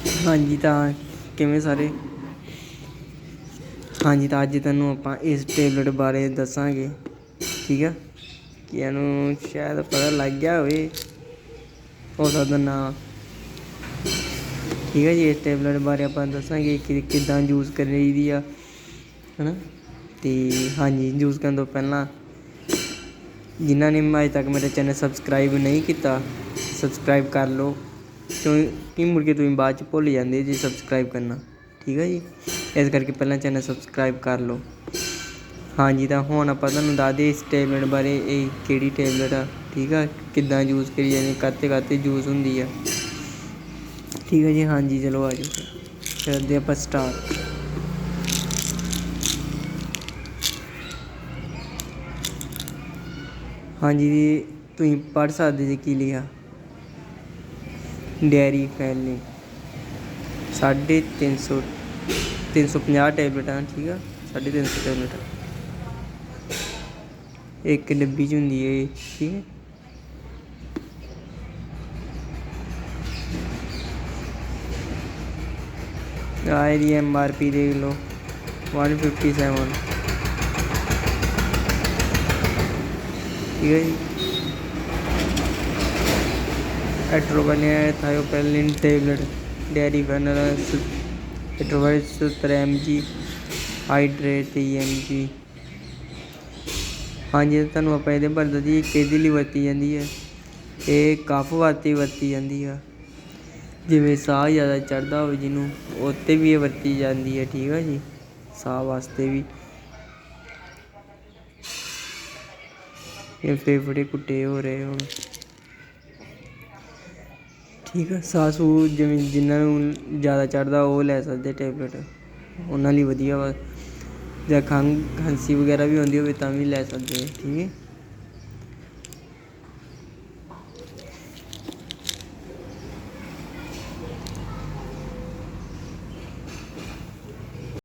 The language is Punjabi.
ਹਾਂਜੀ ਤਾਂ ਕਿਵੇਂ ਸਾਰੇ। ਹਾਂਜੀ ਤਾਂ ਅੱਜ ਤੁਹਾਨੂੰ ਆਪਾਂ ਇਸ ਟੇਬਲੇਟ ਬਾਰੇ ਦੱਸਾਂਗੇ, ਠੀਕ ਆ। ਕਿ ਇਹਨੂੰ ਸ਼ਾਇਦ ਪਤਾ ਲੱਗ ਗਿਆ ਹੋਵੇ, ਹੋ ਸਕਦਾ ਨਾ। ਠੀਕ ਹੈ ਜੀ, ਇਸ ਟੇਬਲੇਟ ਬਾਰੇ ਆਪਾਂ ਦੱਸਾਂਗੇ ਕਿ ਕਿੱਦਾਂ ਯੂਜ਼ ਕਰੀ ਦੀ ਆ, ਹੈ ਨਾ। ਅਤੇ ਹਾਂਜੀ, ਯੂਜ਼ ਕਰਨ ਤੋਂ ਪਹਿਲਾਂ ਜਿਨ੍ਹਾਂ ਨੇ ਅਜੇ ਤੱਕ ਮੇਰਾ ਚੈਨਲ ਸਬਸਕ੍ਰਾਈਬ ਨਹੀਂ ਕੀਤਾ, ਸਬਸਕ੍ਰਾਈਬ ਕਰ ਲਓ, ਕਿਉਂਕਿ ਮੁੜ ਕੇ ਤੁਸੀਂ ਬਾਅਦ 'ਚ ਭੁੱਲ ਜਾਂਦੇ ਜੀ ਸਬਸਕ੍ਰਾਈਬ ਕਰਨਾ, ਠੀਕ ਹੈ ਜੀ। ਇਸ ਕਰਕੇ ਪਹਿਲਾਂ ਚੈਨਲ ਸਬਸਕ੍ਰਾਈਬ ਕਰ ਲਓ। ਹਾਂਜੀ ਤਾਂ ਹੁਣ ਆਪਾਂ ਤੁਹਾਨੂੰ ਦੱਸਦੇ ਇਸ ਟੇਬਲੇਟ ਬਾਰੇ, ਇਹ ਕਿਹੜੀ ਟੇਬਲੇਟ ਆ, ਠੀਕ ਆ। ਕਿੱਦਾਂ ਯੂਜ਼ ਕਰੀ ਜਾਂਦੀ, ਕਾਹਤੇ ਯੂਜ਼ ਹੁੰਦੀ ਆ, ਠੀਕ ਹੈ ਜੀ। ਹਾਂਜੀ ਚਲੋ ਆ ਜਾਓ ਫਿਰ ਕਰਦੇ ਆਪਾਂ ਸਟਾਰਟ। ਹਾਂਜੀ ਤੁਸੀਂ ਪੜ੍ਹ ਸਕਦੇ ਜੀ ਕੀ ਲਿਖਿਆ। ਡੇਅਰੀ ਫੈਲੇ 350 ਟੈਬਲੇਟਾਂ, ਠੀਕ ਆ। 350 ਟੈਬਲੇਟਾਂ ਇੱਕ ਡੱਬੀ 'ਚ ਹੁੰਦੀ ਹੈ, ਠੀਕ ਹੈ। ਆਹ ਇਹਦੀ MRP ਦੇਖ ਲਓ 157, ਠੀਕ ਹੈ ਜੀ। ਐਟ੍ਰੋਵੈਨਿਆ ਥਾਇਓਪੈਲਿਨ ਟੇਬਲੇਟ ਡੇਅਰੀ ਫੈਨਲ 70 mg, ਹਾਈਡਰੇਟ 30 mg। ਹਾਂਜੀ ਤੁਹਾਨੂੰ ਆਪਾਂ ਇਹਦੇ ਬਾਰੇ ਦੱਸੀਏ ਕਿਹਦੇ ਲਈ ਵਰਤੀ ਜਾਂਦੀ ਹੈ। ਇਹ ਕਫ ਵਾਸਤੇ ਵਰਤੀ ਜਾਂਦੀ ਆ, ਜਿਵੇਂ ਸਾਹ ਜ਼ਿਆਦਾ ਚੜ੍ਹਦਾ ਹੋਵੇ ਜਿਹਨੂੰ, ਉਹ 'ਤੇ ਵੀ ਇਹ ਵਰਤੀ ਜਾਂਦੀ ਹੈ, ਠੀਕ ਆ ਜੀ। ਸਾਹ ਵਾਸਤੇ ਵੀ, ਇਹ ਫੇਫੜੇ ਘੁੱਟੇ ਹੋ ਰਹੇ ਹੁਣ, ਠੀਕ ਆ। ਸਾਹ ਸੂਹ ਜਿਵੇਂ ਜਿਹਨਾਂ ਨੂੰ ਜ਼ਿਆਦਾ ਚੜ੍ਹਦਾ ਉਹ ਲੈ ਸਕਦੇ ਟੇਬਲੇਟ, ਉਹਨਾਂ ਲਈ ਵਧੀਆ ਵਾ। ਜਾਂ ਖੰਘ ਖਾਂਸੀ ਵਗੈਰਾ ਵੀ ਹੁੰਦੀ ਹੋਵੇ ਤਾਂ ਵੀ ਲੈ ਸਕਦੇ, ਠੀਕ ਹੈ।